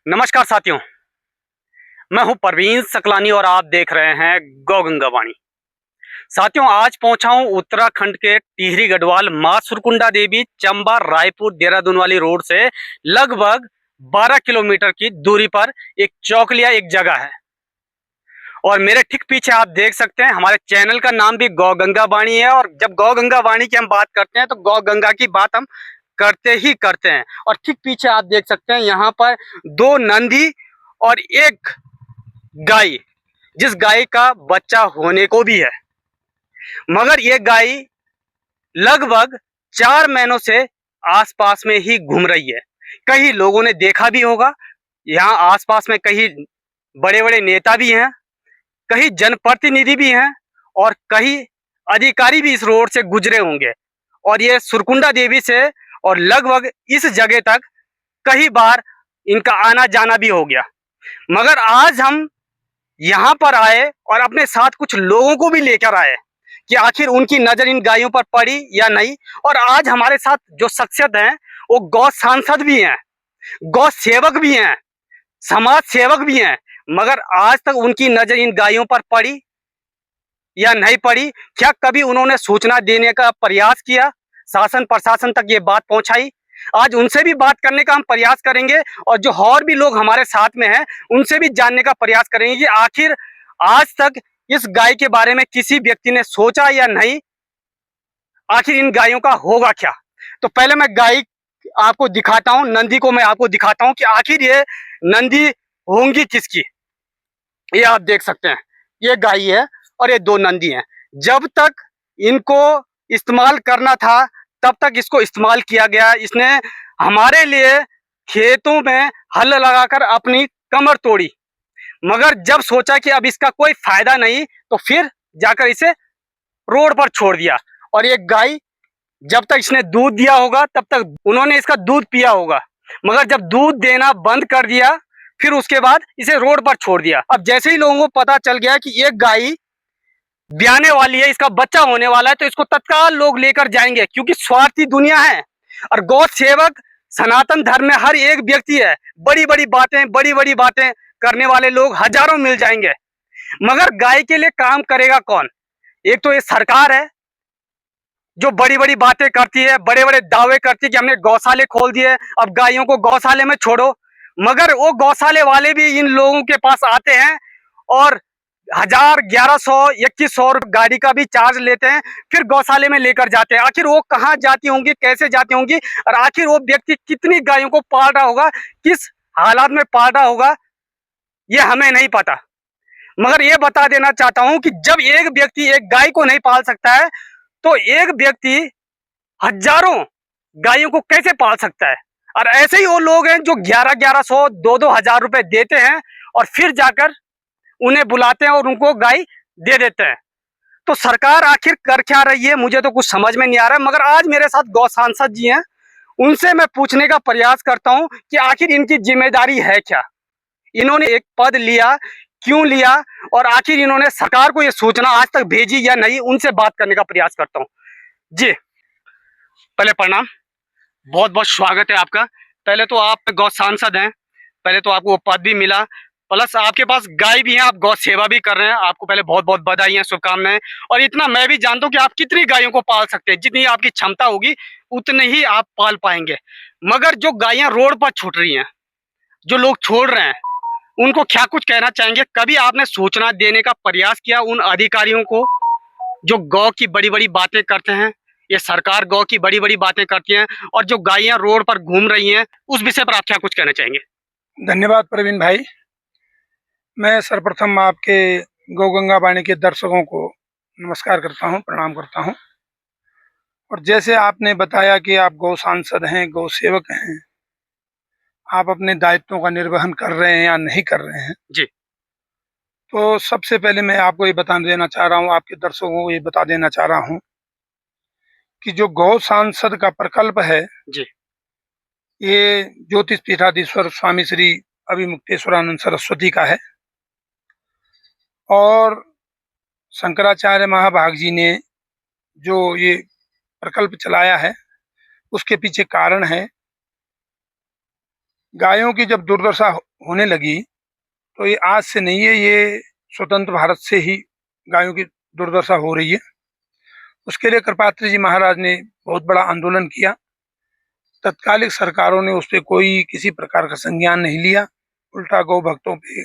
नमस्कार साथियों, मैं हूं परवीन सकलानी और आप देख रहे हैं गौ गंगा वाणी। साथियों, आज पहुंचा हूं उत्तराखंड के टिहरी गढ़वाल मां सुरकुंडा देवी चंबा रायपुर देहरादून वाली रोड से लगभग 12 किलोमीटर की दूरी पर एक चौकलिया एक जगह है। और मेरे ठीक पीछे आप देख सकते हैं, हमारे चैनल का नाम भी गौ गंगा वाणी है। और जब गौ गंगा वाणी की हम बात करते हैं तो गौ गंगा की बात हम करते ही करते हैं। और ठीक पीछे आप देख सकते हैं, यहाँ पर 2 नंदी और एक गाय, जिस गाय का बच्चा होने को भी है। मगर ये गाय लगभग 4 महीनों से आसपास में ही घूम रही है। कई लोगों ने देखा भी होगा, यहाँ आसपास में कई बड़े बड़े नेता भी हैं, कई जनप्रतिनिधि भी हैं और कई अधिकारी भी इस रोड से गुजरे होंगे। और ये सुरकुंडा देवी से और लगभग इस जगह तक कई बार इनका आना जाना भी हो गया। मगर आज हम यहाँ पर आए और अपने साथ कुछ लोगों को भी लेकर आए कि आखिर उनकी नजर इन गायों पर पड़ी या नहीं। और आज हमारे साथ जो शख्सियत हैं वो गौ सांसद भी हैं, गौ सेवक भी हैं, समाज सेवक भी हैं। मगर आज तक उनकी नजर इन गायों पर पड़ी या नहीं पड़ी, क्या कभी उन्होंने सूचना देने का प्रयास किया, शासन प्रशासन तक ये बात पहुंचाई? आज उनसे भी बात करने का हम प्रयास करेंगे और जो और भी लोग हमारे साथ में हैं उनसे भी जानने का प्रयास करेंगे कि आखिर आज तक इस गाय के बारे में किसी व्यक्ति ने सोचा या नहीं, आखिर इन गायों का होगा क्या। तो पहले मैं गाय आपको दिखाता हूं, नंदी को मैं आपको दिखाता हूं कि आखिर ये नंदी होंगी किसकी। ये आप देख सकते हैं, ये गाय है और ये 2 नंदी हैं। जब तक इनको इस्तेमाल करना था तब तक इसको इस्तेमाल किया गया। इसने हमारे लिए खेतों में हल लगाकर अपनी कमर तोड़ी। मगर जब सोचा कि अब इसका कोई फायदा नहीं तो फिर जाकर इसे रोड पर छोड़ दिया। और ये गाय जब तक इसने दूध दिया होगा तब तक उन्होंने इसका दूध पिया होगा। मगर जब दूध देना बंद कर दिया फिर उसके बाद इसे रोड पर छोड़ दिया। अब जैसे ही लोगों को पता चल गया कि ये गाय ब्याने वाली है, इसका बच्चा होने वाला है, तो इसको तत्काल लोग लेकर जाएंगे, क्योंकि स्वार्थी दुनिया है। और गौ सेवक सनातन धर्म में हर एक व्यक्ति है। बड़ी बड़ी बातें करने वाले लोग हजारों मिल जाएंगे, मगर गाय के लिए काम करेगा कौन? एक तो ये सरकार है जो बड़ी बड़ी बातें करती है, बड़े बड़े दावे करती है कि हमने गौशाले खोल दिए, अब गायों को गौशाले में छोड़ो। मगर वो गौशाले वाले भी इन लोगों के पास आते हैं और 1000, 1100, 2100 गाड़ी का भी चार्ज लेते हैं, फिर गौशाले में लेकर जाते हैं। आखिर वो कहाँ जाती होंगी, कैसे जाती होंगी, और आखिर वो व्यक्ति कितनी गायों को पाल रहा होगा, किस हालात में पाल रहा होगा, ये हमें नहीं पता। मगर ये बता देना चाहता हूं कि जब एक व्यक्ति एक गाय को नहीं पाल सकता है तो एक व्यक्ति हजारों गायों को कैसे पाल सकता है। और ऐसे ही वो लोग हैं जो 1100, 2-2 हजार रुपए देते हैं और फिर जाकर उन्हें बुलाते हैं और उनको गाय दे देते हैं। तो सरकार आखिर कर क्या रही है, मुझे तो कुछ समझ में नहीं आ रहा है। मगर आज मेरे साथ गौ सांसद जी हैं, उनसे मैं पूछने का प्रयास करता हूं कि आखिर इनकी जिम्मेदारी है क्या, इन्होंने एक पद लिया, क्यों लिया, और आखिर इन्होंने सरकार को यह सूचना आज तक भेजी या नहीं। उनसे बात करने का प्रयास करता हूं। जी, पहले प्रणाम, बहुत बहुत स्वागत है आपका। पहले तो आप गौ सांसद हैं, पहले तो आपको वो पद भी मिला, प्लस आपके पास गाय भी है, आप गौ सेवा भी कर रहे हैं। आपको पहले बहुत बहुत बधाई, शुभकामनाएं। और इतना मैं भी जानता हूँ कि आप कितनी गायों को पाल सकते हैं, जितनी आपकी क्षमता होगी उतनी ही आप पाल पाएंगे। मगर जो गायें रोड पर छूट रही हैं, जो लोग छोड़ रहे हैं, उनको क्या कुछ कहना चाहेंगे? कभी आपने सूचना देने का प्रयास किया उन अधिकारियों को जो गौ की बड़ी बड़ी बातें करते हैं? ये सरकार गौ की बड़ी बड़ी बातें करती हैं और जो गायें रोड पर घूम रही हैं, उस विषय पर आप क्या कुछ कहना चाहेंगे? धन्यवाद प्रवीण भाई। मैं सर्वप्रथम आपके गौ गंगा वाणी के दर्शकों को नमस्कार करता हूं, प्रणाम करता हूं। और जैसे आपने बताया कि आप गौ सांसद हैं, गौ सेवक हैं, आप अपने दायित्वों का निर्वहन कर रहे हैं या नहीं कर रहे हैं। जी। तो सबसे पहले मैं आपको ये बता देना चाह रहा हूं, आपके दर्शकों को ये बता देना चाह रहा हूं कि जो गौ सांसद का प्रकल्प है, जी। ये ज्योतिष पीठाधीश्वर स्वामी श्री अभिमुक्तेश्वरानंद सरस्वती का है। और शंकराचार्य महाभाग जी ने जो ये प्रकल्प चलाया है, उसके पीछे कारण है गायों की जब दुर्दशा होने लगी तो ये आज से नहीं है, ये स्वतंत्र भारत से ही गायों की दुर्दशा हो रही है। उसके लिए कृपात्री जी महाराज ने बहुत बड़ा आंदोलन किया। तत्कालिक सरकारों ने उस पर कोई किसी प्रकार का संज्ञान नहीं लिया, उल्टा गौ भक्तों पे,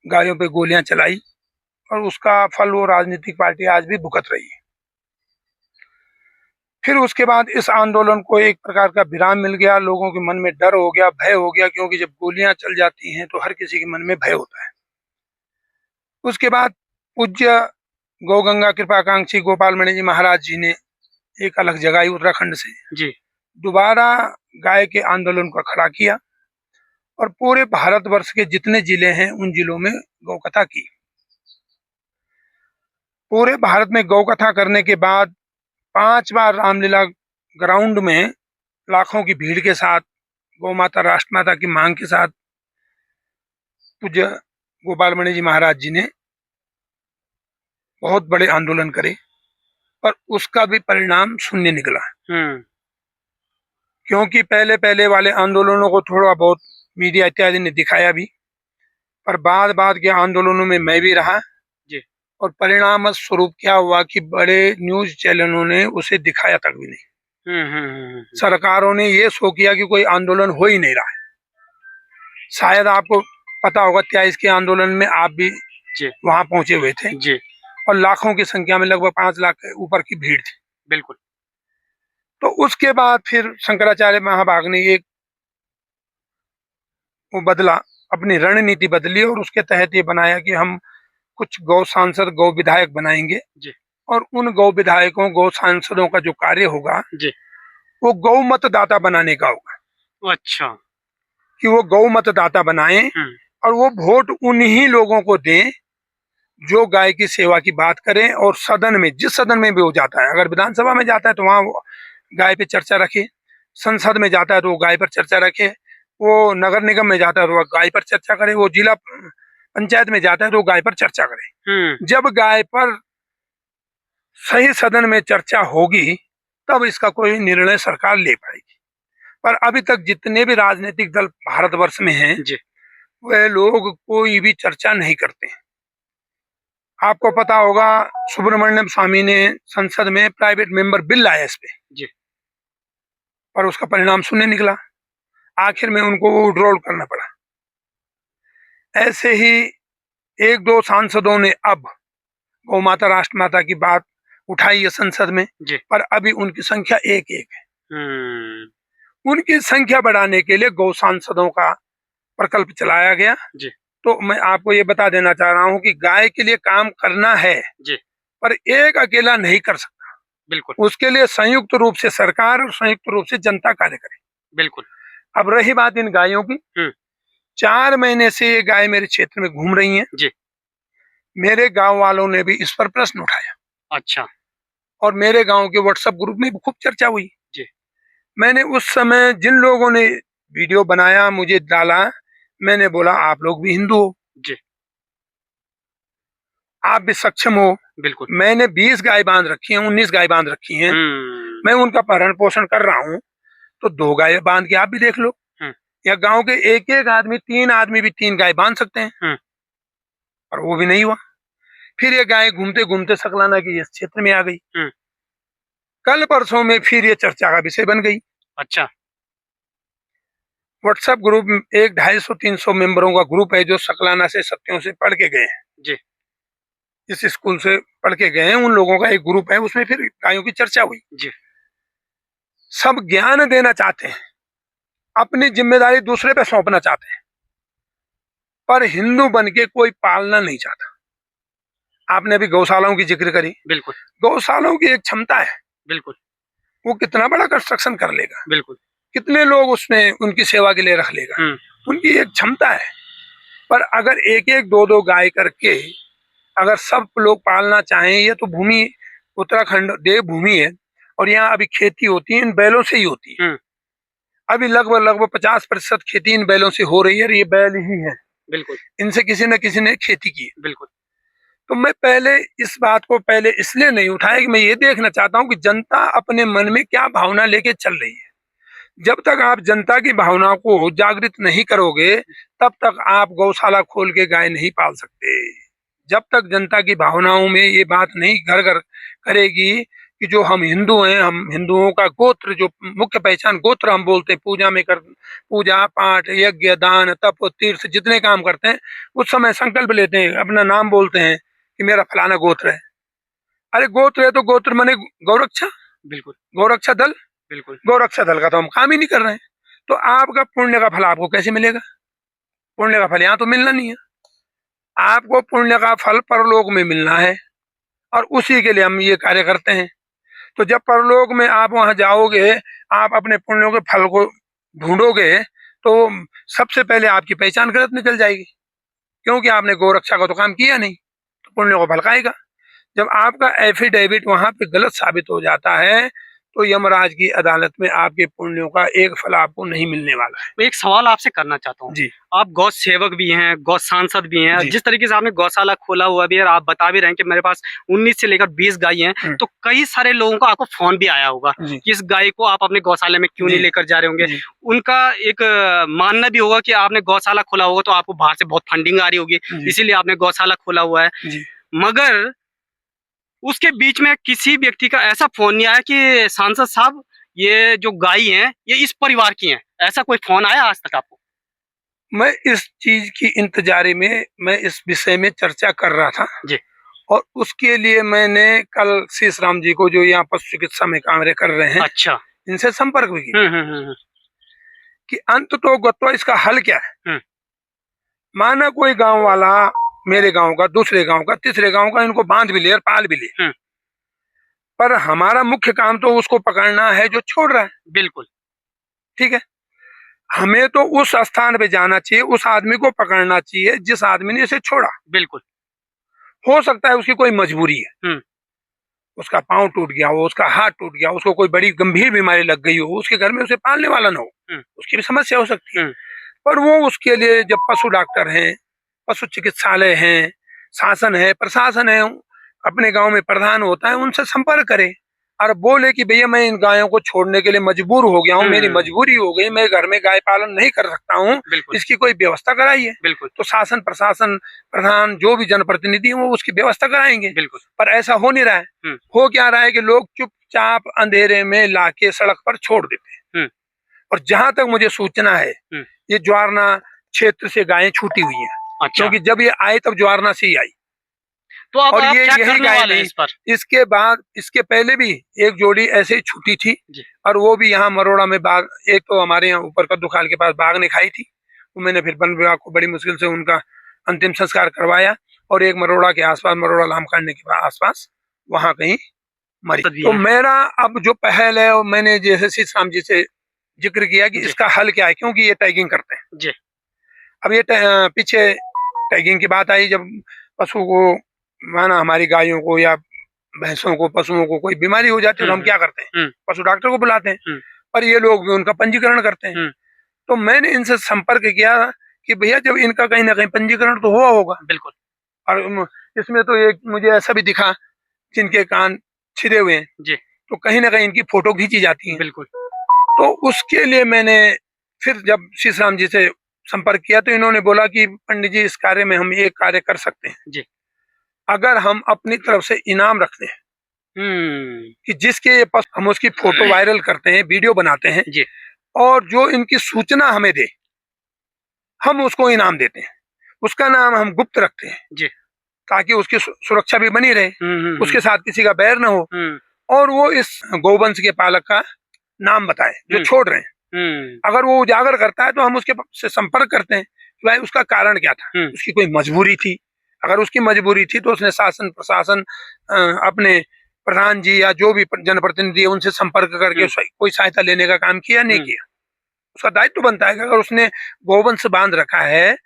गायों पे गोलियां चलाई और उसका फल वो राजनीतिक पार्टी आज भी भुगत रही है। फिर उसके बाद इस आंदोलन को एक प्रकार का विराम मिल गया, लोगों के मन में डर हो गया, भय हो गया, क्योंकि जब गोलियां चल जाती हैं तो हर किसी के मन में भय होता है। उसके बाद पूज्य गौ गंगा कृपाकांक्षी गोपाल मणि जी महाराज जी ने एक अलग जगाई उत्तराखंड से, जी दोबारा गाय के आंदोलन को खड़ा किया और पूरे भारतवर्ष के जितने जिले हैं उन जिलों में गौ कथा की। पूरे भारत में गौ कथा करने के बाद 5 बार रामलीला ग्राउंड में लाखों की भीड़ के साथ गौ माता राष्ट्रमाता की मांग के साथ पूज्य गोपाल मणि जी महाराज जी ने बहुत बड़े आंदोलन करे और उसका भी परिणाम शून्य निकला। क्योंकि पहले पहले वाले आंदोलनों को थोड़ा बहुत मीडिया इत्यादि ने दिखाया भी, पर बाद के आंदोलनों में मैं भी रहा जी। और परिणाम स्वरूप क्या हुआ कि बड़े न्यूज चैनलों ने उसे दिखाया तक भी नहीं। सरकारों ने ये शो किया कि कोई आंदोलन हो ही नहीं रहा है। शायद आपको पता होगा 23 के आंदोलन में आप भी वहां पहुंचे हुए थे जी। और लाखों की संख्या में लगभग 5 लाख के ऊपर की भीड़ थी। बिल्कुल। तो उसके बाद फिर शंकराचार्य महाभाग ने एक वो बदला, अपनी रणनीति बदली और उसके तहत ये बनाया कि हम कुछ गौ सांसद गौ विधायक बनाएंगे जी। और उन गौ विधायकों गौ सांसदों का जो कार्य होगा जी। वो गौ मतदाता बनाने का होगा। अच्छा। कि वो गौ मतदाता बनाएं और वो वोट उन्हीं लोगों को दें जो गाय की सेवा की बात करें, और सदन में, जिस सदन में भी वो जाता है, अगर विधानसभा में जाता है तो वहां गाय पे चर्चा रखे, संसद में जाता है तो वो गाय पर चर्चा रखे, वो नगर निगम में जाता है तो वो गाय पर चर्चा करे, वो जिला पंचायत में जाता है तो वो गाय पर चर्चा करे। जब गाय पर सही सदन में चर्चा होगी तब इसका कोई निर्णय सरकार ले पाएगी। पर अभी तक जितने भी राजनीतिक दल भारतवर्ष में हैं वह लोग कोई भी चर्चा नहीं करते हैं। आपको पता होगा सुब्रमण्यम स्वामी ने संसद में प्राइवेट मेंबर बिल लाया इस पे जी, पर उसका परिणाम शून्य निकला। आखिर में उनको वो विड्रॉल करना पड़ा। ऐसे ही 1-2 सांसदों ने अब गौ माता राष्ट्रमाता की बात उठाई है संसद में जी, पर अभी उनकी संख्या एक है। उनकी संख्या बढ़ाने के लिए गौ सांसदों का प्रकल्प चलाया गया जी। तो मैं आपको ये बता देना चाह रहा हूँ कि गाय के लिए काम करना है जी, पर एक अकेला नहीं कर सकता। बिल्कुल। उसके लिए संयुक्त रूप से सरकार और संयुक्त रूप से जनता कार्य करे। बिल्कुल। अब रही बात इन गायों की, 4 महीने से ये गाय मेरे क्षेत्र में घूम रही हैं जी। मेरे गांव वालों ने भी इस पर प्रश्न उठाया। अच्छा। और मेरे गांव के व्हाट्सएप ग्रुप में भी खूब चर्चा हुई जी। मैंने उस समय जिन लोगों ने वीडियो बनाया, मुझे डाला, मैंने बोला आप लोग भी हिंदू हो जी, आप भी सक्षम हो। बिल्कुल। मैंने 20 गाय बांध रखी हैं, 19 गाय बांध रखी हैं, मैं उनका भरण पोषण कर रहा हूँ, तो 2 गाय बांध के आप भी देख लो। या गांव के एक आदमी, 3 आदमी भी 3 गाय बांध सकते हैं, पर वो भी नहीं हुआ। फिर ये गाय घूमते घूमते सकलाना के इस क्षेत्र में आ गई। कल परसों में फिर ये चर्चा का विषय बन गई। अच्छा। व्हाट्सएप ग्रुप 100-250-300 मेंबरों का ग्रुप है जो सकलाना से सत्यों से पढ़ के गए हैं जी, इस स्कूल से पढ़ के गए हैं, उन लोगों का एक ग्रुप है, उसमें फिर गायों की चर्चा हुई जी। सब ज्ञान देना चाहते हैं, अपनी जिम्मेदारी दूसरे पे सौंपना चाहते हैं, पर हिंदू बन के कोई पालना नहीं चाहता। आपने अभी गौशालाओं की जिक्र करी। बिल्कुल। गौशालाओं की एक क्षमता है। बिल्कुल। वो कितना बड़ा कंस्ट्रक्शन कर लेगा। बिल्कुल। कितने लोग उसमें उनकी सेवा के लिए रख लेगा। उनकी एक क्षमता है। पर अगर एक एक 2-2 गाय करके अगर सब लोग पालना चाहें, ये तो भूमि उत्तराखंड देवभूमि है और यहाँ अभी खेती होती है इन बैलों से ही होती है। अभी लगभग 50% खेती इन बैलों से हो रही है और ये बैल ही है। बिल्कुल। इनसे किसी न किसी ने खेती की है। बिल्कुल। तो मैं पहले इस बात को पहले इसलिए नहीं उठाया कि मैं ये देखना चाहता हूँ कि जनता अपने मन में क्या भावना लेके चल रही है। जब तक आप जनता की भावनाओं को जागृत नहीं करोगे तब तक आप गौशाला खोल के गाय नहीं पाल सकते। जब तक जनता की भावनाओं में ये बात नहीं घर घर करेगी कि जो हम हिंदू हैं, हम हिंदुओं का गोत्र, जो मुख्य पहचान गोत्र हम बोलते हैं, पूजा पाठ यज्ञ दान तप तीर्थ जितने काम करते हैं उस समय संकल्प लेते हैं, अपना नाम बोलते हैं कि मेरा फलाना गोत्र है। अरे गोत्र है तो गोत्र माने गौरक्षा, बिल्कुल गौरक्षा दल, बिल्कुल गौरक्षा दल का तो हम काम ही नहीं कर रहे हैं। तो आपका पुण्य का फल आपको कैसे मिलेगा? पुण्य का फल यहाँ तो मिलना नहीं है। आपको पुण्य का फल परलोक में मिलना है और उसी के लिए हम ये कार्य करते हैं। तो जब परलोक में आप वहां जाओगे, आप अपने पुण्यों के फल को ढूंढोगे तो सबसे पहले आपकी पहचान गलत निकल जाएगी, क्योंकि आपने गौरक्षा का तो काम किया नहीं, तो पुण्य को फल खाएगा। जब आपका एफिडेविट वहां पे गलत साबित हो जाता है तो यमराज की अदालत में आपके पुण्यों का एक फल आपको नहीं मिलने वाला है। मैं एक सवाल आपसे करना चाहता हूँ। जी आप गौ सेवक भी हैं, गौ सांसद भी हैं, जी। जिस तरीके से आपने गौशाला खोला हुआ भी है और आप बता भी रहे हैं कि मेरे पास 19 से लेकर 20 गाय हैं, तो कई सारे लोगों का आपको फोन भी आया होगा जी कि इस गाय को आप अपने गौशाले में क्यों नहीं जी लेकर जा रहे होंगे। जी उनका एक मानना भी होगा कि आपने गौशाला खोला होगा तो आपको बाहर से बहुत फंडिंग आ रही होगी, जी इसीलिए आपने गौशाला खोला हुआ है। जी मगर उसके बीच में किसी व्यक्ति का ऐसा फोन नहीं आया कि सांसद साहब ये जो गाय हैं ये इस परिवार की हैं, ऐसा कोई फोन आया आज तक आपको? मैं इस चीज की इंतजारी में, मैं इस विषय में चर्चा कर रहा था जी और उसके लिए मैंने कल शीश राम जी को, जो यहाँ पशु चिकित्सा में कार्य कर रहे हैं, अच्छा। इनसे संपर्क भी किया हम्म। कि अंत तो गत्वा इसका हल क्या है। हम्म। माना कोई गांव वाला मेरे गांव का, दूसरे गांव का, तीसरे गांव का इनको बांध भी ले और पाल भी ले, हम्म। पर हमारा मुख्य काम तो उसको पकड़ना है जो छोड़ रहा है। बिल्कुल ठीक है, हमें तो उस स्थान पे जाना चाहिए, उस आदमी को पकड़ना चाहिए जिस आदमी ने इसे छोड़ा। बिल्कुल। हो सकता है उसकी कोई मजबूरी है, उसका पांव टूट गया हो, उसका हाथ टूट गया, उसको कोई बड़ी गंभीर बीमारी लग गई हो, उसके घर में उसे पालने वाला ना हो, उसकी भी समस्या हो सकती है। पर वो उसके लिए जब पशु डॉक्टर हैं, पशु चिकित्सालय हैं, शासन है, प्रशासन है, अपने गांव में प्रधान होता है, उनसे संपर्क करे और बोले कि भैया मैं इन गायों को छोड़ने के लिए मजबूर हो गया हूँ, मेरी मजबूरी हो गई, मैं घर में गाय पालन नहीं कर सकता हूँ, इसकी कोई व्यवस्था कराइए। तो शासन प्रशासन प्रधान जो भी जनप्रतिनिधि है वो उसकी व्यवस्था कराएंगे। पर ऐसा हो नहीं रहा है। हो क्या रहा है कि लोग चुपचाप अंधेरे में लाके सड़क पर छोड़ देते हैं। और जहां तक मुझे सूचना है ये ज्वारना क्षेत्र से गायें छूटी हुई हैं। अच्छा। क्योंकि जब ये आए तब ज्वारना से ही आई। तो अब और आप ये क्या यही करने गाय वाले हैं नहीं, इस पर? इसके बाद इसके पहले भी एक जोड़ी ऐसे ही छूटी थी और वो भी यहाँ मरोड़ा में बाघ, एक तो हमारे यहाँ ऊपर कद्दू खाल के पास बाघ ने खाई थी, वो मैंने फिर वन विभाग को बड़ी मुश्किल से उनका अंतिम संस्कार करवाया और एक मरोड़ा के आसपास, मरोड़ा लामकांड के आसपास वहां कहीं मरी। तो मेरा अब जो पहल है, और मैंने जैसे शीश राम जी से जिक्र किया कि इसका हल क्या है, क्योंकि ये टैगिंग करते हैं जी। अब ये पीछे टैगिंग की बात आई, जब पशु को माना हमारी गायों को या भैंसों को, पशुओं को कोई बीमारी हो जाती है तो हम क्या करते हैं, पशु डॉक्टर को बुलाते हैं, पर ये लोग भी उनका पंजीकरण करते हैं। तो मैंने इनसे संपर्क किया कि भैया जब इनका कहीं ना कहीं पंजीकरण तो हुआ होगा। बिल्कुल। और इसमें तो एक मुझे ऐसा भी दिखा जिनके कान छिदे हुए हैं जी, तो कहीं ना कहीं इनकी फोटो खींची जाती है। बिल्कुल। तो उसके लिए मैंने फिर जब शीश राम जी से संपर्क किया तो इन्होंने बोला कि पंडित जी इस कार्य में हम ये कार्य कर सकते हैं जी, अगर हम अपनी तरफ से इनाम रखते हैं कि जिसके पास हम उसकी फोटो वायरल करते हैं, वीडियो बनाते हैं जी, और जो इनकी सूचना हमें दे हम उसको इनाम देते हैं, उसका नाम हम गुप्त रखते हैं जी, ताकि उसकी सुरक्षा भी बनी रहे, उसके साथ किसी का बैर ना हो, और वो इस गौवंश के पालक का नाम बताए जो छोड़ रहे हैं। अगर वो उजागर करता है तो हम उसके से संपर्क करते हैं कि भाई उसका कारण क्या था, उसकी कोई मजबूरी थी, अगर उसकी मजबूरी थी तो उसने शासन प्रशासन अपने प्रधान जी या जो भी जनप्रतिनिधि है उनसे संपर्क करके कोई सहायता लेने का काम किया, नहीं किया। उसका दायित्व बनता है कि अगर उसने गौवंश बांध रखा है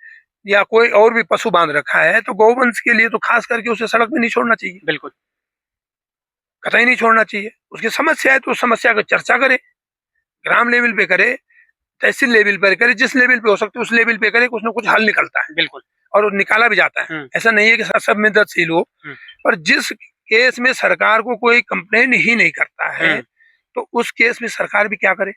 या कोई और भी पशु बांध रखा है तो गौवंश के लिए तो खास करके उसे सड़क में नहीं छोड़ना चाहिए। बिल्कुल, कतई नहीं छोड़ना चाहिए। उसकी समस्या है तो उस समस्या की चर्चा करे, ग्राम लेवल पे करे, तहसील लेवल पर करे, जिस लेवल पे हो सकते है उस लेवल पे करे, कुछ ना कुछ हल निकलता है। बिल्कुल। और निकाला भी जाता है। ऐसा नहीं है कि सब में दर्दशील हो, पर जिस केस में सरकार को कोई कंप्लेन ही नहीं करता है तो उस केस में सरकार भी क्या करे।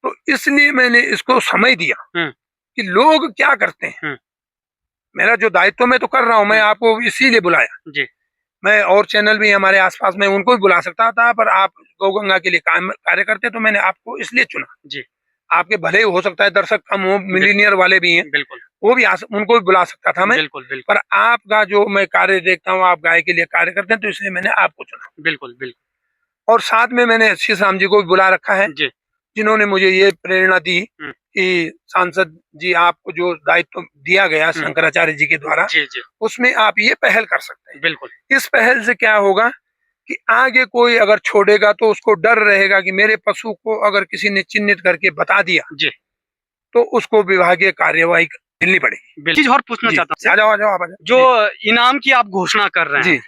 तो इसलिए मैंने इसको समय दिया कि लोग क्या करते हैं। मेरा जो दायित्व मैं तो कर रहा हूँ, मैं आपको इसीलिए बुलाया जी। मैं, और चैनल भी हमारे आसपास में उनको भी बुला सकता था, पर आप गौगंगा के लिए काम कार्य करते, तो मैंने आपको इसलिए चुना। जी। आपके भले हो सकता है दर्शक कम हो, मिलीनियर वाले भी हैं, बिल्कुल वो भी उनको भी बुला सकता था मैं, बिल्कुल बिल्कुल पर आपका जो मैं कार्य देखता हूँ, आप गाय के लिए कार्य करते हैं, तो इसलिए मैंने आपको चुना। बिल्कुल बिल्कुल और साथ में मैंने शीश राम जी को भी बुला रखा है, जी। जिन्होंने मुझे ये प्रेरणा दी कि सांसद जी आपको जो दायित्व दिया गया शंकराचार्य जी के द्वारा, जी जी उसमें आप ये पहल कर सकते हैं। बिल्कुल। इस पहल से क्या होगा कि आगे कोई अगर छोड़ेगा तो उसको डर रहेगा कि मेरे पशु को अगर किसी ने चिन्हित करके बता दिया जी। तो उसको विभागीय कार्यवाही मिलनी पड़ेगी। चीज और पूछना चाहता हूँ, आ जाओ आप आ जाओ। जो इनाम की आप घोषणा कर रहे हैं, जी,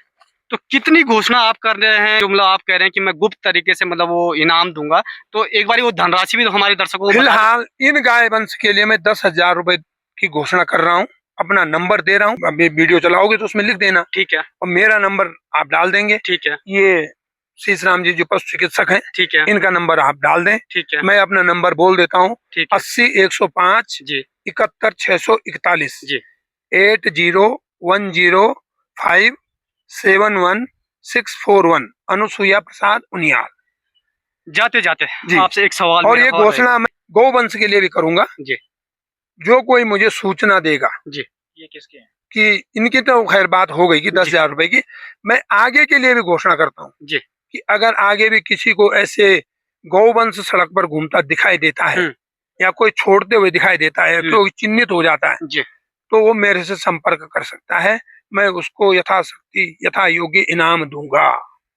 तो कितनी घोषणा आप कर रहे हैं? जो मतलब आप कह रहे हैं कि मैं गुप्त तरीके से मतलब वो इनाम दूंगा, तो एक बार वो धनराशि भी तो हमारे दर्शकों को बता फिलहाल इन गाय वंश के लिए मैं 10,000 रुपए की घोषणा कर रहा हूँ। अपना नंबर दे रहा हूँ, अभी वीडियो चलाओगे तो उसमें लिख देना, ठीक है और मेरा नंबर आप डाल देंगे। ठीक है ये शीश राम जी जो पशु चिकित्सक हैं, ठीक है इनका नंबर आप डाल दें। ठीक है मैं अपना नंबर बोल देता हूँ, ठीक है 80-105 जी 71-641 जी 8015711641 अनुसुईया प्रसाद उनियाल। जाते जाते जी। आपसे एक सवाल और मेरा ये और घोषणा रहेगा। मैं गौवंश के लिए भी करूंगा। जी जो कोई मुझे सूचना देगा जी। ये किसके हैं? कि इनकी तो खैर बात हो गई कि 10,000 रुपए की, मैं आगे के लिए भी घोषणा करता हूँ जी कि अगर आगे भी किसी को ऐसे गौवंश सड़क पर घूमता दिखाई देता है या कोई छोड़ते हुए दिखाई देता है, कोई चिन्हित हो जाता है, जी तो वो मेरे से संपर्क कर सकता है। मैं उसको यथाशक्ति यथा योग्य इनाम दूंगा,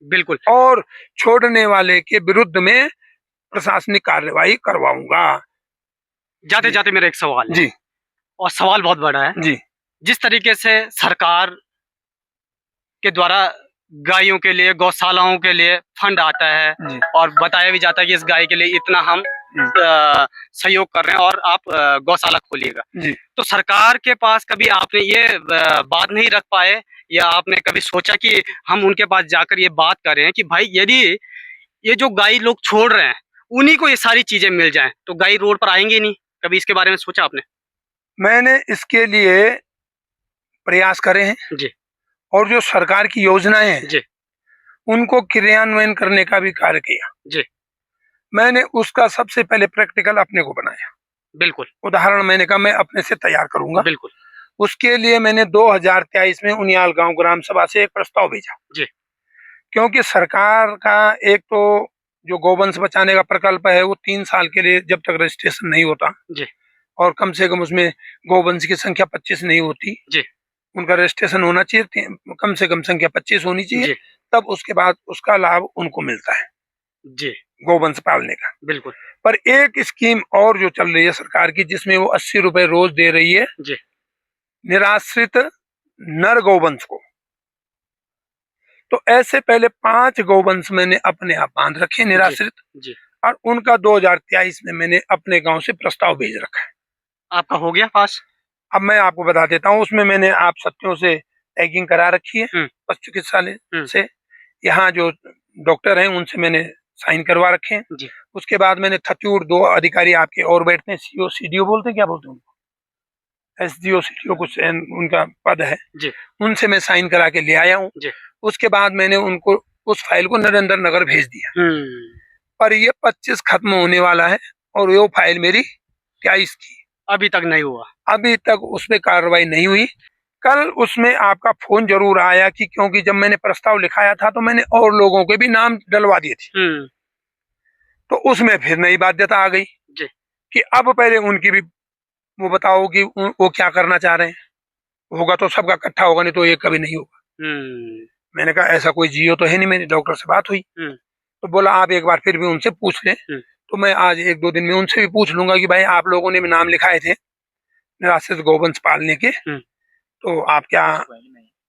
बिल्कुल। और छोड़ने वाले के विरुद्ध में प्रशासनिक कार्यवाही करवाऊंगा। जाते जी जाते मेरा एक सवाल है, जी और सवाल बहुत बड़ा है। जी जिस तरीके से सरकार के द्वारा गायों के लिए, गौशालाओं के लिए फंड आता है जी और बताया भी जाता है कि इस गाय के लिए इतना हम सहयोग कर रहे हैं और आप गौशाला खोलिएगा, जी। तो सरकार के पास कभी आपने ये बात नहीं रख पाए, या आपने कभी सोचा कि हम उनके पास जाकर ये बात करें कि भाई यदि ये जो गाय लोग छोड़ रहे हैं उन्हीं को ये सारी चीजें मिल जाएं तो गाय रोड पर आएंगे नहीं? कभी इसके बारे में सोचा आपने? मैंने इसके लिए प्रयास करे हैं, जी और जो सरकार की योजनाएं हैं जी उनको क्रियान्वयन करने का भी कार्य किया। जी मैंने उसका सबसे पहले प्रैक्टिकल अपने को बनाया। बिल्कुल उदाहरण मैंने कहा मैं अपने से तैयार करूंगा। बिल्कुल उसके लिए मैंने 2023 में उनियाल गांव ग्राम सभा से एक प्रस्ताव भेजा, जी क्योंकि सरकार का एक तो जो गौवंश बचाने का प्रकल्प है वो 3 साल के लिए जब तक रजिस्ट्रेशन नहीं होता, जी और कम से कम उसमें गौवंश की संख्या 25 नहीं होती, जी उनका रजिस्ट्रेशन होना चाहिए, कम से कम संख्या 25 होनी चाहिए, जी तब उसके बाद उसका लाभ उनको मिलता है जी गौवंश पालने का। बिल्कुल पर एक स्कीम और जो चल रही है सरकार की, जिसमें वो 80 रुपए रोज दे रही है जी निराश्रित नर गौवंश को। तो ऐसे पहले 5 गौवंश मैंने अपने आप बांध रखे निराश्रित, जी। और उनका 2023 में मैंने अपने गांव से प्रस्ताव भेज रखा है। आपका हो गया पास? अब मैं आपको बता देता हूँ, उसमें मैंने आप सत्यों से टैगिंग करा रखी है, पशु चिकित्सालय से, यहाँ जो डॉक्टर हैं उनसे मैंने साइन करवा रखे हैं। जी उसके बाद मैंने थत्यूर 2 अधिकारी आपके और बैठते हैं, सीओ सीडीओ बोलते हैं, क्या बोलते हैं उनको, एसडीओ सीडीओ कुछ उनका पद है, जी उनसे मैं साइन करा के ले आया हूँ। जी उसके बाद मैंने उनको उस फाइल को नरेंद्र नगर भेज दिया, पर ये 25 खत्म होने वाला है और वो फाइल मेरी 23 की अभी तक नहीं हुआ। अभी तक उस पर कार्रवाई नहीं हुई। कल उसमें आपका फोन जरूर आया कि क्योंकि जब मैंने प्रस्ताव लिखाया था तो मैंने और लोगों के भी नाम डलवा दिए थे, तो उसमें फिर नई बाध्यता आ गई जी कि अब पहले उनकी भी वो बताओ कि वो क्या करना चाह रहे हैं, होगा तो सबका इकट्ठा होगा, नहीं तो ये कभी नहीं होगा। मैंने कहा ऐसा कोई जियो तो है नहीं, मेरी डॉक्टर से बात हुई, तो बोला आप एक बार फिर भी उनसे पूछ लें। तो मैं आज 1-2 दिन में उनसे भी पूछ लूंगा कि भाई आप लोगों ने भी नाम लिखाए थे निराश्रित गौवंश पालने के, तो आप क्या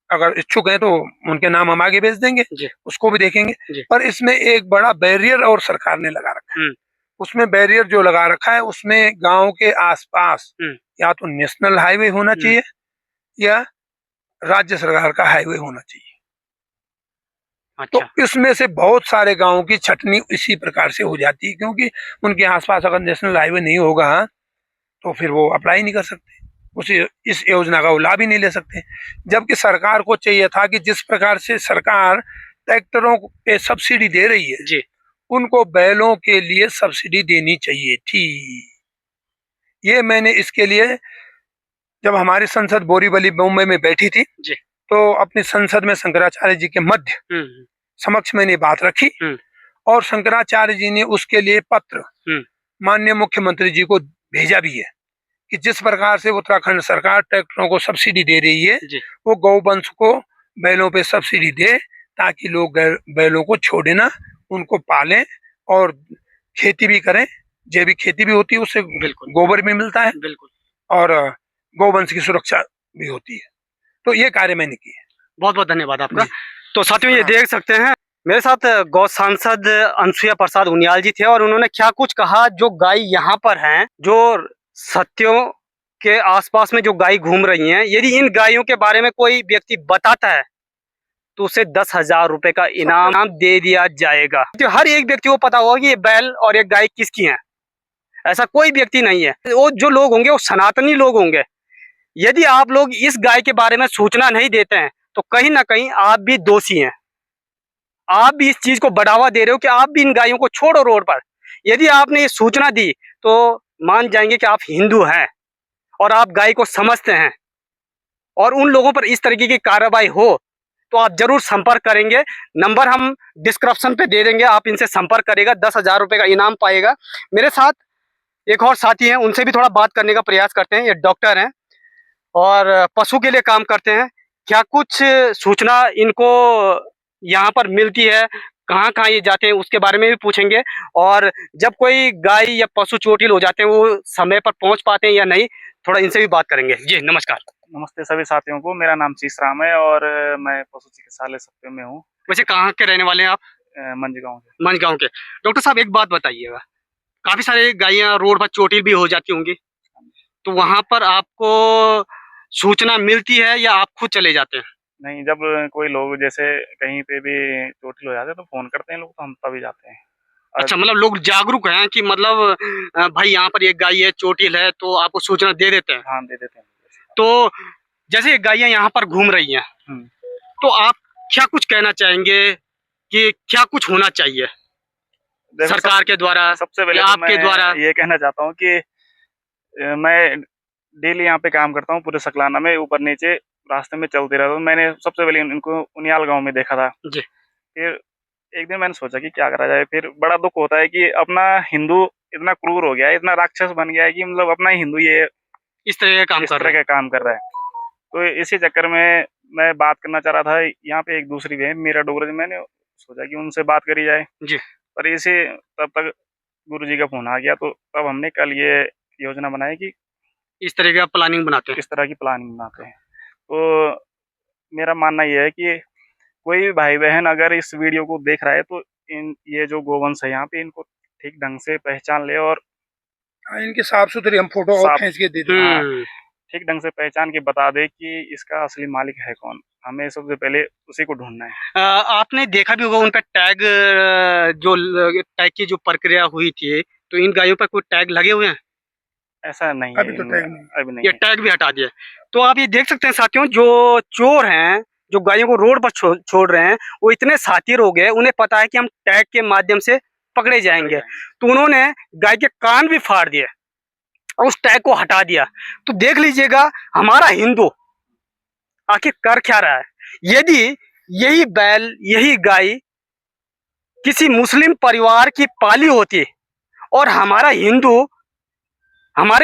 अगर इच्छुक हैं तो उनके नाम हम आगे भेज देंगे, उसको भी देखेंगे। पर इसमें एक बड़ा बैरियर और सरकार ने लगा रखा है। उसमें बैरियर जो लगा रखा है उसमें गांव के आसपास या तो नेशनल हाईवे होना चाहिए या राज्य सरकार का हाईवे होना चाहिए। तो अच्छा। इसमें से बहुत सारे गांवों की छटनी इसी प्रकार से हो जाती है, क्योंकि उनके आसपास अगर नेशनल हाईवे नहीं होगा तो फिर वो अप्लाई नहीं कर सकते, उसी इस योजना का वो लाभ ही नहीं ले सकते। जबकि सरकार को चाहिए था कि जिस प्रकार से सरकार ट्रैक्टरों पे सब्सिडी दे रही है, जी। उनको बैलों के लिए सब्सिडी देनी चाहिए थी। ये मैंने इसके लिए, जब हमारी संसद बोरीवली मुंबई में बैठी थी, जी। तो अपनी संसद में शंकराचार्य जी के मध्य हम्म। समक्ष मैंने बात रखी, हम्म। और शंकराचार्य जी ने उसके लिए पत्र माननीय मुख्यमंत्री जी को भेजा भी है कि जिस प्रकार से उत्तराखंड सरकार ट्रैक्टरों को सब्सिडी दे रही है, जी। वो गौवंश को बैलों पे सब्सिडी दे, ताकि लोग बैलों को छोड़े ना, उनको पालें और खेती भी करें। जैविक खेती भी होती है, उससे बिल्कुल। गोबर भी मिलता है बिल्कुल। और गौवंश की सुरक्षा भी होती है। तो ये कार्य मैंने किए। बहुत बहुत धन्यवाद आपका। जी। तो साथियों, ये देख सकते हैं मेरे साथ गौ सांसद अनसुया प्रसाद उनियाल जी थे, और उन्होंने क्या कुछ कहा। जो गाय यहाँ पर हैं, जो सत्यों के आसपास में जो गाय घूम रही हैं, यदि इन गायों के बारे में कोई व्यक्ति बताता है तो उसे 10,000 रुपए का इनाम दे दिया जाएगा। तो हर एक व्यक्ति को पता होगा कि ये बैल और ये गाय किसकी है। ऐसा कोई व्यक्ति नहीं है। वो जो लोग होंगे वो सनातनी लोग होंगे। यदि आप लोग इस गाय के बारे में सूचना नहीं देते हैं तो कहीं ना कहीं आप भी दोषी हैं। आप भी इस चीज को बढ़ावा दे रहे हो कि आप भी इन गायों को छोड़ो रोड पर। यदि आपने ये सूचना दी तो मान जाएंगे कि आप हिंदू हैं और आप गाय को समझते हैं, और उन लोगों पर इस तरीके की कार्रवाई हो तो आप जरूर संपर्क करेंगे। नंबर हम डिस्क्रिप्शन पे दे देंगे, आप इनसे संपर्क करेगा, 10,000 रुपए का इनाम पाएगा। मेरे साथ एक और साथी हैं, उनसे भी थोड़ा बात करने का प्रयास करते हैं। ये डॉक्टर हैं और पशु के लिए काम करते हैं। क्या कुछ सूचना इनको यहाँ पर मिलती है, कहाँ कहाँ ये जाते हैं, उसके बारे में भी पूछेंगे। और जब कोई गाय या पशु चोटिल हो जाते हैं, वो समय पर पहुँच पाते हैं या नहीं, थोड़ा इनसे भी बात करेंगे। जी नमस्कार। नमस्ते सभी साथियों को। मेरा नाम शीश राम है और मैं पशु चिकित्सालय सत्य में हूँ। वैसे कहाँ के रहने वाले हैं आप? मंझगांव के। मंझगांव के। डॉक्टर साहब, एक बात बताइएगा, काफी सारे गायें रोड पर चोटिल भी हो जाती होंगी, तो वहां पर आपको सूचना मिलती है या आप खुद चले जाते हैं? नहीं, जब कोई लोग जैसे कहीं पे भी चोटिल हो जाते हैं तो फोन करते हैं लोग, तो हम तभी जाते हैं। अच्छा, मतलब लोग जागरूक हैं कि मतलब भाई यहाँ पर एक गाय है चोटिल है, तो आपको सूचना दे देते हैं? हाँ, दे देते हैं। तो जैसे गायें यहाँ पर घूम रही हैं, तो आप क्या कुछ कहना चाहेंगे कि क्या कुछ होना चाहिए सरकार के द्वारा सबसे पहले या तो आपके द्वारा? ये कहना चाहता हूँ कि मैं डेली यहाँ पे काम करता हूँ, पूरे सकलाना में ऊपर नीचे रास्ते में चलते रहता हूँ। मैंने सबसे पहले इनको उनियाल गांव में देखा था जी। फिर एक दिन मैंने सोचा कि क्या करा जाए। फिर बड़ा दुख होता है कि अपना हिंदू इतना क्रूर हो गया है, इतना राक्षस बन गया है कि मतलब अपना हिंदू ये इस तरह का काम कर रहा है। तो इसी चक्कर में मैं बात करना चाह रहा था। यहाँ पे एक दूसरी बहन मीरा डोगरा जी, मैंने सोचा कि उनसे बात करी जाए जी। पर इसे तब तक गुरु जी का फोन आ गया, तो तब हमने कल ये योजना बनाई कि इस तरह का प्लानिंग बनाते हैं। इस तरह की प्लानिंग बनाते हैं। तो मेरा मानना यह है कि कोई भी भाई बहन अगर इस वीडियो को देख रहा है तो ये जो गोवंश है यहाँ पे, इनको ठीक ढंग से पहचान ले और इनकी साफ सुथरी हम फोटो और खींच के दे दें। ठीक ढंग से पहचान के बता दे कि इसका असली मालिक है कौन। हमें सबसे पहले उसी को ढूंढना है। आपने देखा भी होगा उन पर टैग, जो टैग की जो प्रक्रिया हुई थी, तो इन गायों पर कोई टैग लगे हुए हैं? ऐसा नहीं अभी है, तो टैग नहीं। अभी नहीं। ये टैग भी हटा दिया। तो आप ये देख सकते हैं साथियों, जो चोर हैं, जो गायों को रोड पर छोड़ रहे हैं, वो इतने शातिर हो गए, उन्हें पता है कि हम टैग के माध्यम से पकड़े जाएंगे, तो उन्होंने गाय के कान भी फाड़ दिए और उस टैग को हटा दिया। तो देख लीजिएगा हमारा हिंदू आखिर कर क्या रहा है। यदि यही बैल, यही गाय किसी मुस्लिम परिवार की पाली होती और हमारे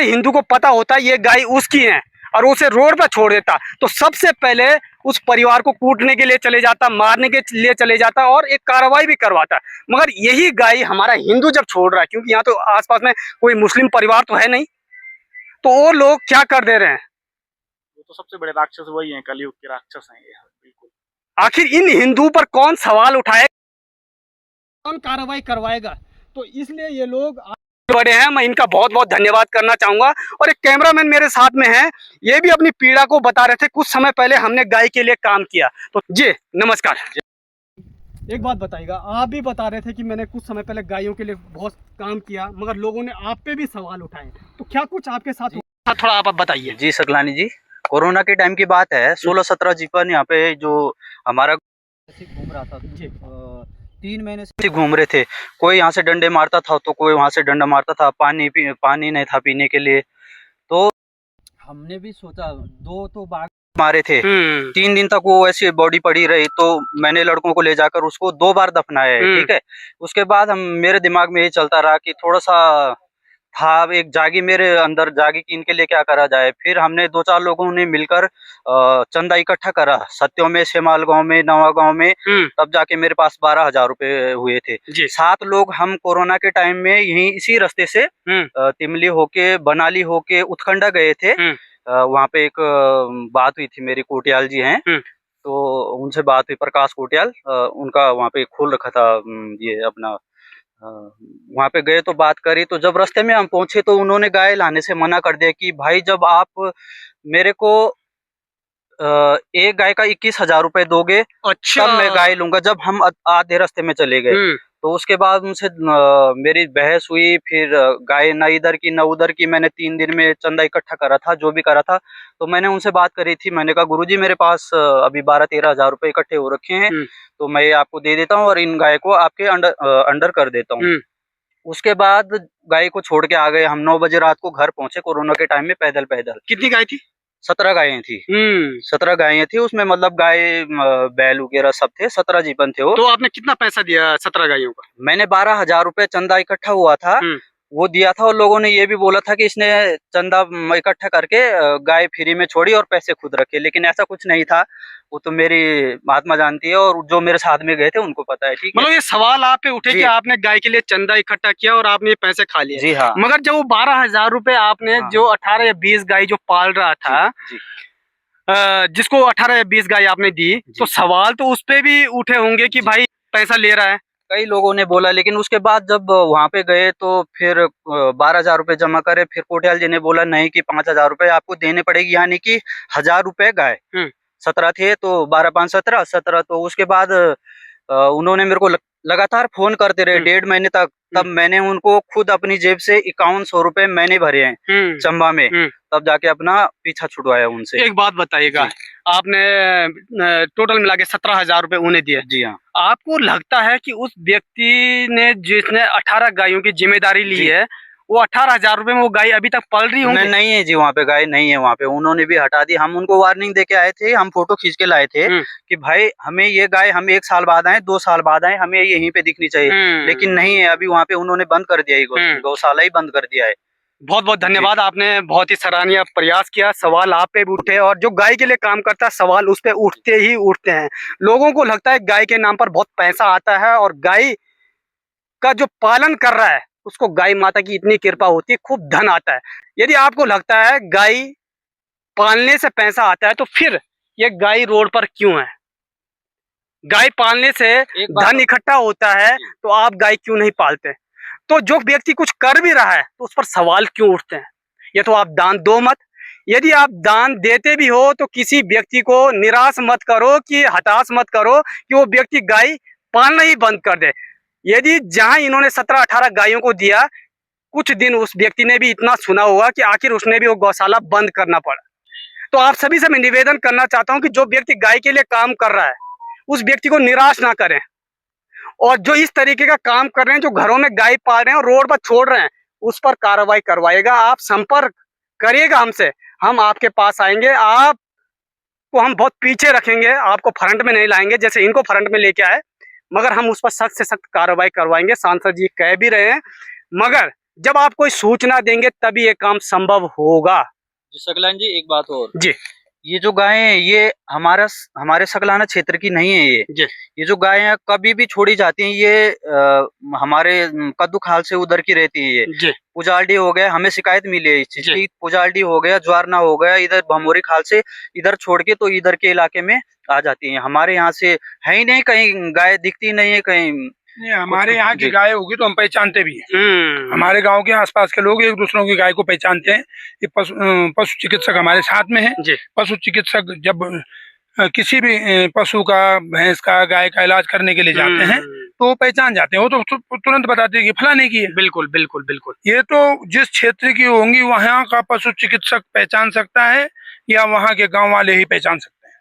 हिंदू को पता होता ये गाय उसकी है और उसे रोड पर छोड़ देता, तो सबसे पहले उस परिवार को कूटने के लिए चले जाता, मारने के लिए चले जाता और एक कार्रवाई भी करवाता। मगर यही गाय हमारा हिंदू जब छोड़ रहा है, क्योंकि यहाँ तो आसपास में कोई मुस्लिम परिवार तो है नहीं, तो वो लोग क्या कर दे रहे हैं? वो तो सबसे बड़े राक्षस वही हैं, कलयुग के राक्षस हैं ये। बिल्कुल। आखिर इन हिंदू पर कौन सवाल उठाएगा, कौन कार्रवाई करवाएगा? तो इसलिए ये लोग बड़े हैं। मैं इनका बहुत बहुत धन्यवाद करना चाहूंगा। और एक कैमरामैन मेरे साथ में है, ये भी अपनी पीड़ा को बता रहे थे। कुछ समय पहले हमने गाय के लिए काम किया। तो जी नमस्कार। एक बात बताइएगा, आप भी बता रहे थे कि मैंने कुछ समय पहले गायों के लिए बहुत काम किया, मगर लोगों ने आप पे भी सवाल उठाए, तो क्या कुछ आपके साथ हुआ? थोड़ा आप बताइए। जी सकलानी जी, कोरोना के टाइम की बात है। 16-17 जीवन यहाँ पे जो हमारा घूम रहा था जी, 3 महीने से घूम रहे थे। कोई यहाँ से डंडे मारता था तो कोई वहाँ से डंडा मारता था। पानी नहीं था पीने के लिए, तो हमने भी सोचा 2 तो बाघ मारे थे। 3 दिन तक वो ऐसी बॉडी पड़ी रही, तो मैंने लड़कों को ले जाकर उसको 2 बार दफनाया है। ठीक है, उसके बाद मेरे दिमाग में ये चलता रहा कि थोड़ा सा था, एक जागी मेरे अंदर जागी कि इनके लिए क्या करा जाए। फिर हमने 2-4 लोगों ने मिलकर चंदा इकट्ठा करा, सत्यों में, शेमाल गांव में, नवा गांव में। तब जाके मेरे पास 12,000 रुपए हुए थे। 7 लोग हम कोरोना के टाइम में यहीं इसी रास्ते से तिमली होके, बनाली होके उत्खंडा गए थे। वहाँ पे एक बात हुई थी, मेरी कोटियाल जी हैं, तो उनसे बात हुई, प्रकाश कोटियाल, उनका वहाँ पे खोल रखा था ये अपना। वहाँ पे गए तो बात करी, तो जब रास्ते में हम पहुंचे तो उन्होंने गाय लाने से मना कर दिया कि भाई जब आप मेरे को एक गाय का 21,000 रुपए दोगे, अच्छा, तब मैं गाय लूंगा। जब हम आधे रास्ते में चले गए, तो उसके बाद उनसे मेरी बहस हुई। फिर गाय न इधर की न उधर की, मैंने 3 दिन में चंदा इकट्ठा करा था, जो भी करा था। तो मैंने उनसे बात करी थी, मैंने कहा गुरुजी मेरे पास अभी 12-13 हजार रुपए इकट्ठे हो रखे हैं, तो मैं आपको दे देता हूँ और इन गाय को आपके अंडर कर देता हूँ। उसके बाद गाय को छोड़ के आ गए हम। 9 बजे रात को घर पहुंचे कोरोना के टाइम में, पैदल पैदल। कितनी गाय थी? 17 गायें थी। 17 गायें थी उसमें, मतलब गाय बैल वगैरह सब थे। 17 जीवन थे वो। तो आपने कितना पैसा दिया 17 गायों का? मैंने 12,000 रुपए चंदा इकट्ठा हुआ था, वो दिया था। और लोगों ने ये भी बोला था कि इसने चंदा इकट्ठा करके गाय फ्री में छोड़ी और पैसे खुद रखे, लेकिन ऐसा कुछ नहीं था। वो तो मेरी महात्मा जानती है, और जो मेरे साथ में गए थे उनको पता है। ठीक है, मतलब ये सवाल आप पे उठे कि आपने गाय के लिए चंदा इकट्ठा किया और आपने ये पैसे खा लिए। जी हाँ। मगर जब वो 12,000 रुपए आपने जो 18 या 20 गाय जो पाल रहा था, जिसको 18 या 20 गाय आपने दी, तो सवाल तो उस पे भी उठे होंगे कि भाई पैसा ले रहा है। कई लोगों ने बोला, लेकिन उसके बाद जब वहाँ पे गए तो फिर 12,000 रुपए जमा करे। फिर कोटियाल जी ने बोला नहीं कि 5,000 रुपए आपको देने पड़ेगी, यानी कि 1,000 रुपए गाय। 17 थे तो 12-5 17। तो उसके बाद उन्होंने मेरे को लगातार फोन करते रहे 1.5 महीने तक। तब मैंने उनको खुद अपनी जेब से 5100 रुपए मैंने भरे हैं चंबा में, तब जाके अपना पीछा छुड़वाया उनसे। एक बात बताइएगा, आपने टोटल मिला के 17,000 रुपए उन्हें दिए। जी हाँ। आपको लगता है कि उस व्यक्ति ने जिसने 18 गायों की जिम्मेदारी ली है, वो 18,000 रुपए में वो गाय अभी तक पल रही होंगी? नहीं है जी, वहाँ पे गाय नहीं है। वहाँ पे उन्होंने भी हटा दी। हम उनको वार्निंग देके आए थे, हम फोटो खींच के लाए थे कि भाई हमें ये गाय, हम 1 साल बाद आए, 2 साल बाद आए, हमें यहीं पे दिखनी चाहिए। लेकिन नहीं है, अभी वहाँ पे उन्होंने बंद कर दिया है, गौशाला ही बंद कर दिया है। बहुत बहुत धन्यवाद, आपने बहुत ही सराहनीय प्रयास किया। सवाल आप पे भी उठे, और जो गाय के लिए काम करता है सवाल उस पे उठते ही उठते हैं। लोगों को लगता है गाय के नाम पर बहुत पैसा आता है, और गाय का जो पालन कर रहा है उसको गाय माता की इतनी कृपा होती है, खूब धन आता है। यदि आपको लगता है गाय पालने से पैसा आता है, तो फिर ये गाय रोड पर क्यों है? गाय पालने से धन इकट्ठा होता है, तो आप गाय क्यों नहीं पालते? तो जो व्यक्ति कुछ कर भी रहा है तो उस पर सवाल क्यों उठते हैं? ये तो आप दान दो मत। यदि आप दान देते भी हो तो किसी व्यक्ति को निराश मत करो, कि हताश मत करो कि वो व्यक्ति गाय पालना ही बंद कर दे। यदि जहां इन्होंने 17-18 गायों को दिया, कुछ दिन उस व्यक्ति ने भी इतना सुना होगा कि आखिर उसने भी वो गौशाला बंद करना पड़ा। तो आप सभी से मैं निवेदन करना चाहता हूं कि जो व्यक्ति गाय के लिए काम कर रहा है उस व्यक्ति को निराश ना करें, और जो इस तरीके का काम कर रहे हैं, जो घरों में गाय पाल रहे हैं और रोड पर छोड़ रहे हैं, उस पर कार्रवाई करवाइएगा। आप संपर्क करिएगा हमसे, हम आपके पास आएंगे, आपको हम बहुत पीछे रखेंगे, आपको फ्रंट में नहीं लाएंगे जैसे इनको फ्रंट में लेके आए, मगर हम उस पर सख्त से सख्त कार्रवाई करवाएंगे। सांसद जी कह भी रहे हैं, मगर जब आप कोई सूचना देंगे तभी ये काम संभव होगा। जी सकलान जी, एक बात और जी, ये जो गायें हैं ये हमारे सकलाना क्षेत्र की नहीं है। ये जो गायें हैं कभी भी छोड़ी जाती हैं, ये हमारे कद्दू खाल से उधर की रहती है। ये पुजाल्डी हो गया, हमें शिकायत मिली है इस चीज की। पुजाल्डी हो गया, ज्वारना हो गया, इधर भमोरी खाल से इधर छोड़ के तो इधर के इलाके में आ जाती हैं। हमारे यहाँ से है ही नहीं, कहीं गाय दिखती नहीं है कहीं। नहीं, हमारे यहाँ की गाय होगी तो हम पहचानते भी हैं। हमारे गांव के आसपास के लोग एक दूसरों की गाय को पहचानते हैं। ये पशु चिकित्सक हमारे साथ में है। पशु चिकित्सक जब किसी भी पशु का, भैंस का, गाय का इलाज करने के लिए जाते हैं तो वो पहचान जाते हैं, वो तो तुरंत बताते हैं कि फलाने की है। बिल्कुल बिल्कुल बिल्कुल। ये तो जिस क्षेत्र की होंगी वहाँ का पशु चिकित्सक पहचान सकता है या वहाँ के गांव वाले ही पहचान सकते हैं।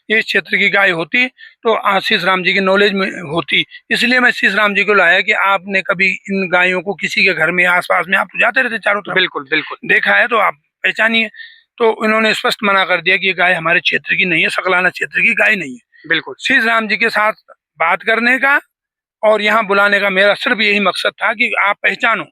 ये इस क्षेत्र की गाय होती तो आशीष राम जी की नॉलेज में होती, इसलिए मैं आशीष राम जी को लाया कि आपने कभी इन गायों को किसी के घर में आसपास में, आप तो जाते रहते चारों तरफ, बिल्कुल बिल्कुल देखा है तो आप पहचानिए। तो इन्होंने स्पष्ट मना कर दिया कि ये गाय हमारे क्षेत्र की नहीं है, सकलाना क्षेत्र की गाय नहीं है। बिल्कुल। आशीष राम जी के साथ बात करने का और यहाँ बुलाने का मेरा सिर्फ यही मकसद था कि आप पहचानो।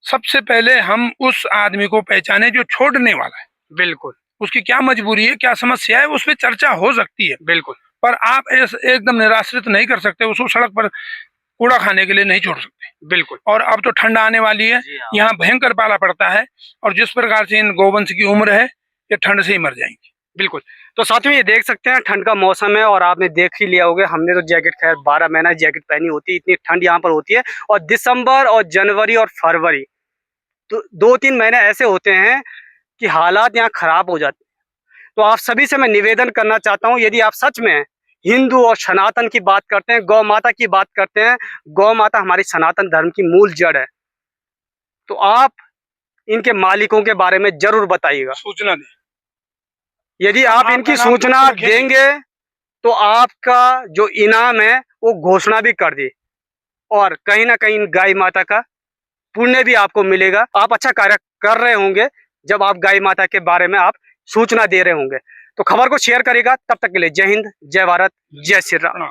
सबसे पहले हम उस आदमी को पहचाने जो छोड़ने वाला है, बिल्कुल उसकी क्या मजबूरी है, क्या समस्या है, उस पर चर्चा हो सकती है, बिल्कुल। पर आप एकदम निराश्रित नहीं कर सकते, उसको सड़क पर कूड़ा खाने के लिए नहीं छोड़ सकते। बिल्कुल। और अब तो ठंड आने वाली है, यहाँ भयंकर पाला पड़ता है और जिस प्रकार से इन गोवंश की उम्र है ये ठंड से ही मर जाएंगे। बिल्कुल। तो साथियों ये देख सकते हैं ठंड का मौसम है और आपने देख ही लिया होगा, हमने तो जैकेट खैर 12 महीना जैकेट पहनी होती है, इतनी ठंड यहाँ पर होती है। और दिसंबर और जनवरी और फरवरी तो 2-3 महीने ऐसे होते हैं कि हालात यहाँ खराब हो जाते हैं। तो आप सभी से मैं निवेदन करना चाहता हूँ, यदि आप सच में हिंदू और सनातन की बात करते हैं, गौ माता की बात करते हैं, गौ माता हमारी सनातन धर्म की मूल जड़ है, तो आप इनके मालिकों के बारे में जरूर बताइएगा, सूचना दें। यदि आप इनकी सूचना देंगे तो आपका जो इनाम है वो घोषणा भी कर दी और कहीं ना कहीं गाय माता का पुण्य भी आपको मिलेगा। आप अच्छा कार्य कर रहे होंगे जब आप गाय माता के बारे में आप सूचना दे रहे होंगे। तो खबर को शेयर करेगा। तब तक के लिए जय हिंद, जय भारत, जय श्री राम।